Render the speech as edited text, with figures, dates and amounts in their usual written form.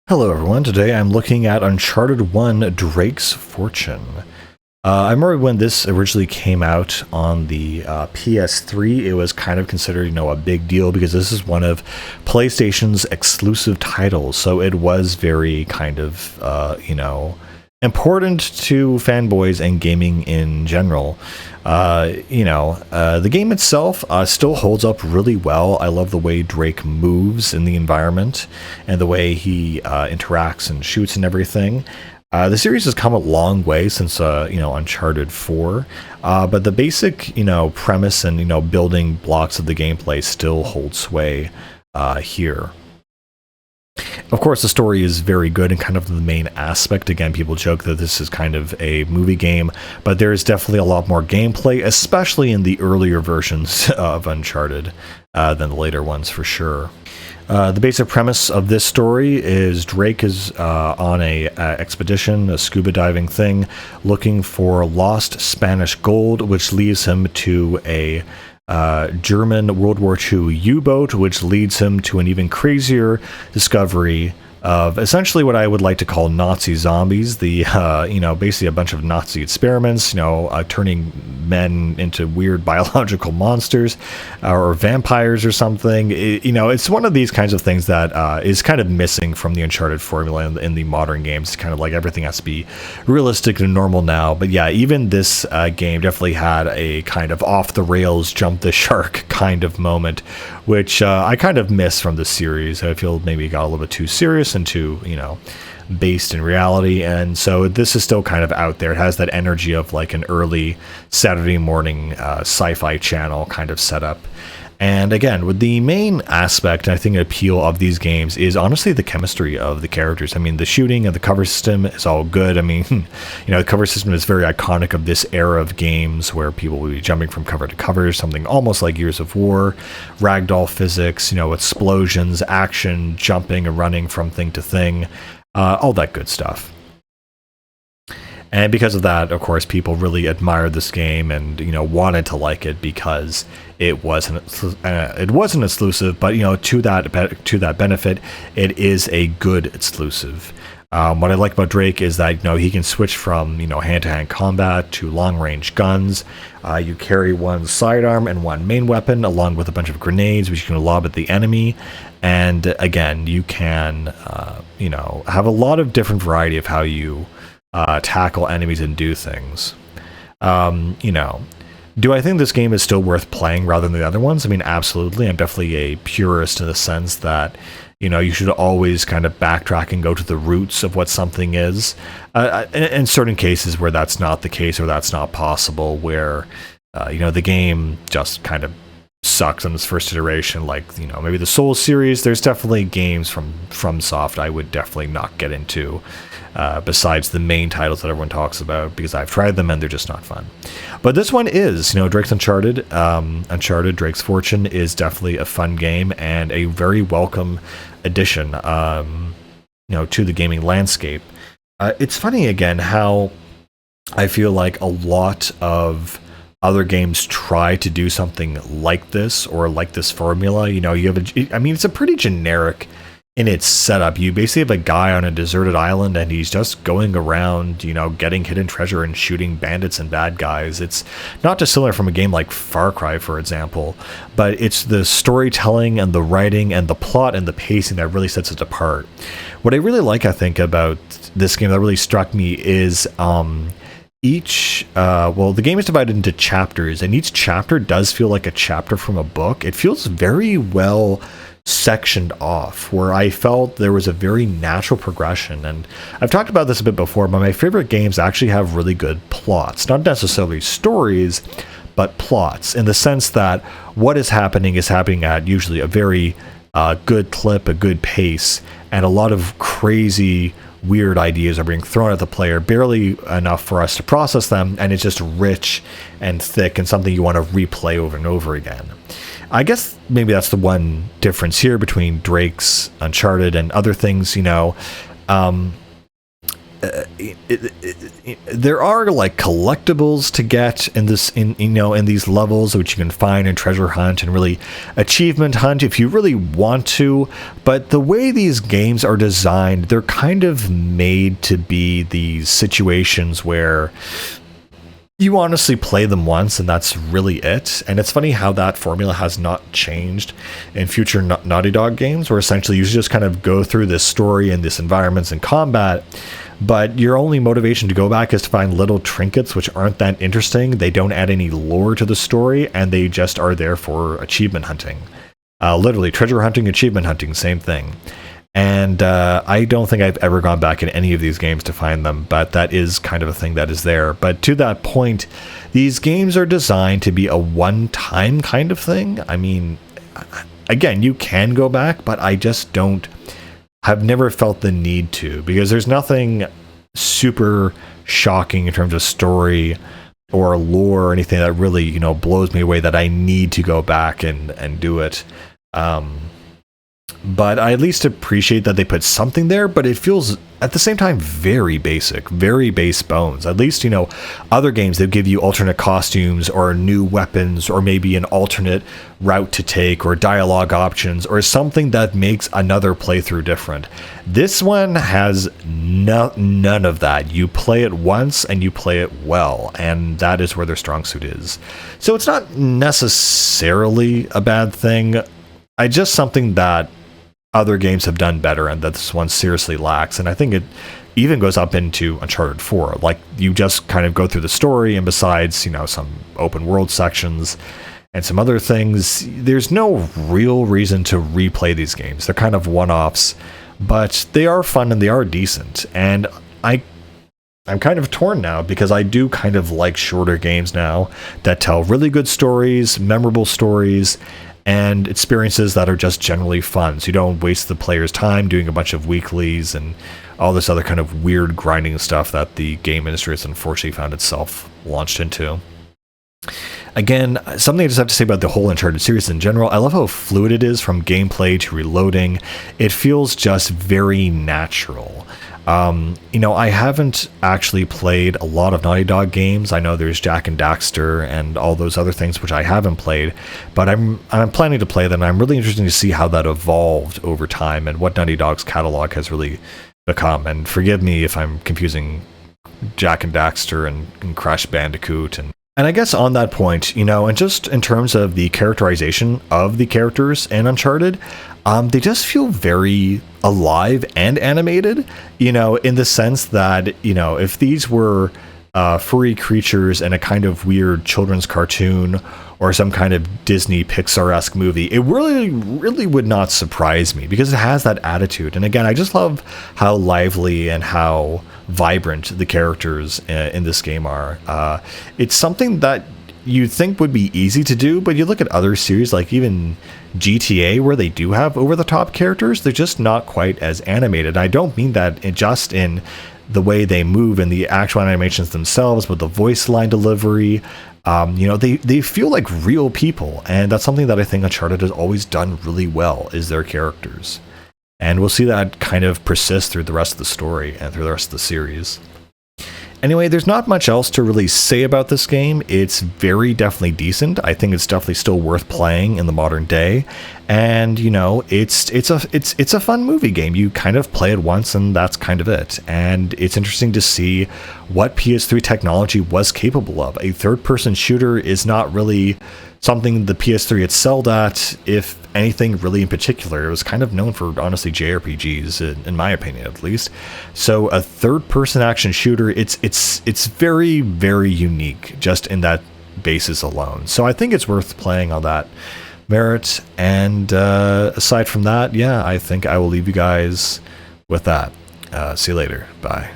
Hello everyone, today I'm looking at Uncharted 1 Drake's Fortune. I remember when this originally came out on the PS3, it was kind of considered, a big deal because this is one of PlayStation's exclusive titles, so it was very kind of, important to fanboys and gaming in general. The game itself still holds up really well. I love the way Drake moves in the environment and the way he interacts and shoots and everything. The series has come a long way since, Uncharted 4, but the basic, premise and, building blocks of the gameplay still hold sway here. Of course, the story is very good and kind of the main aspect. Again, people joke that this is kind of a movie game, but there is definitely a lot more gameplay, especially in the earlier versions of Uncharted than the later ones for sure. The basic premise of this story is Drake is on a expedition, a scuba diving thing, looking for lost Spanish gold, which leads him to a German World War II U-boat, which leads him to an even crazier discovery of essentially what I would like to call Nazi zombies. Basically a bunch of Nazi experiments, turning men into weird biological monsters or vampires or something. It's one of these kinds of things that is kind of missing from the Uncharted formula in the modern games. It's kind of like everything has to be realistic and normal now. But yeah, even this game definitely had a kind of off the rails, jump the shark kind of moment, which I kind of miss from the series. I feel maybe it got a little bit too serious and too, based in reality. And so this is still kind of out there. It has that energy of like an early Saturday morning sci-fi channel kind of setup. And again, with the main aspect, I think, appeal of these games is honestly the chemistry of the characters. I mean, the shooting and the cover system is all good. I mean, the cover system is very iconic of this era of games where people will be jumping from cover to cover, something almost like Gears of War, ragdoll physics, explosions, action, jumping and running from thing to thing, all that good stuff. And because of that, of course, people really admired this game and wanted to like it because it wasn't exclusive, but to that benefit, it is a good exclusive. What I like about Drake is that he can switch from hand-to-hand combat to long-range guns. You carry one sidearm and one main weapon, along with a bunch of grenades, which you can lob at the enemy. And again, you can have a lot of different variety of how you tackle enemies and do things. Do I think this game is still worth playing rather than the other ones? I mean, absolutely. I'm definitely a purist in the sense that, you should always kind of backtrack and go to the roots of what something is. In certain cases where that's not the case or that's not possible, where, the game just kind of sucks on this first iteration, like, maybe the Souls series. There's definitely games from FromSoft I would definitely not get into. Besides the main titles that everyone talks about, because I've tried them and they're just not fun. But this one is, Drake's Uncharted. Uncharted Drake's Fortune is definitely a fun game and a very welcome addition, to the gaming landscape. It's funny again how I feel like a lot of other games try to do something like this or like this formula. You have it's a pretty generic in its setup. You basically have a guy on a deserted island and he's just going around, getting hidden treasure and shooting bandits and bad guys. It's not dissimilar from a game like Far Cry, for example, but it's the storytelling and the writing and the plot and the pacing that really sets it apart. What I really like, I think, about this game that really struck me is the game is divided into chapters, and each chapter does feel like a chapter from a book. It feels very well sectioned off, where I felt there was a very natural progression. And I've talked about this a bit before, but my favorite games actually have really good plots, not necessarily stories, but plots, in the sense that what is happening at usually a very good clip, a good pace, and a lot of crazy weird ideas are being thrown at the player, barely enough for us to process them, and it's just rich and thick and something you want to replay over and over again. I guess maybe that's the one difference here between Drake's Uncharted and other things. there are like collectibles to get in this, in these levels, which you can find and treasure hunt and really achievement hunt if you really want to. But the way these games are designed, they're kind of made to be these situations where you honestly play them once and that's really it. And it's funny how that formula has not changed in future Naughty Dog games, where essentially you just kind of go through this story and this environments and combat, but your only motivation to go back is to find little trinkets which aren't that interesting. They don't add any lore to the story, and they just are there for achievement hunting. Literally, treasure hunting, achievement hunting, same thing. And I don't think I've ever gone back in any of these games to find them, but that is kind of a thing that is there. But to that point, these games are designed to be a one-time kind of thing. I mean, again, you can go back, but I just have never felt the need to, because there's nothing super shocking in terms of story or lore or anything that really, blows me away that I need to go back and do it. But I at least appreciate that they put something there, but it feels at the same time very basic, very base bones. At least, other games, they give you alternate costumes or new weapons or maybe an alternate route to take or dialogue options or something that makes another playthrough different. This one has none of that. You play it once and you play it well, and that is where their strong suit is. So it's not necessarily a bad thing. It's just something that other games have done better and that this one seriously lacks. And I think it even goes up into Uncharted 4. Like, you just kind of go through the story, and besides, some open world sections and some other things, there's no real reason to replay these games. They're kind of one-offs, but they are fun and they are decent. And I'm kind of torn now, because I do kind of like shorter games now that tell really good stories, memorable stories, and experiences that are just generally fun. So you don't waste the player's time doing a bunch of weeklies and all this other kind of weird grinding stuff that the game industry has unfortunately found itself launched into. Again, something I just have to say about the whole Uncharted series in general, I love how fluid it is from gameplay to reloading. It feels just very natural. I haven't actually played a lot of Naughty Dog games. I know there's Jak and Daxter and all those other things which I haven't played, but I'm planning to play them. I'm really interested to see how that evolved over time and what Naughty Dog's catalog has really become. And forgive me if I'm confusing Jak and Daxter and Crash Bandicoot and I guess on that point, and just in terms of the characterization of the characters in Uncharted, they just feel very alive and animated, in the sense that, if these were furry creatures in a kind of weird children's cartoon or some kind of Disney Pixar-esque movie, it really, really would not surprise me, because it has that attitude. And again, I just love how lively and how vibrant the characters in this game are. It's something that you'd think would be easy to do, but you look at other series like even GTA, where they do have over-the-top characters, they're just not quite as animated. I don't mean that just in the way they move and the actual animations themselves, but the voice line delivery. They feel like real people, and that's something that I think Uncharted has always done really well, is their characters. And we'll see that kind of persist through the rest of the story and through the rest of the series. Anyway, there's not much else to really say about this game. It's very definitely decent. I think it's definitely still worth playing in the modern day. And, it's a fun movie game. You kind of play it once and that's kind of it. And it's interesting to see what PS3 technology was capable of. A third-person shooter is not really something the PS3 excelled at, if anything really in particular. It was kind of known for, honestly, JRPGs, in my opinion at least. So a third-person action shooter, it's very, very unique just in that basis alone. So I think it's worth playing on that merit. And aside from that, I think I will leave you guys with that. See you later. Bye.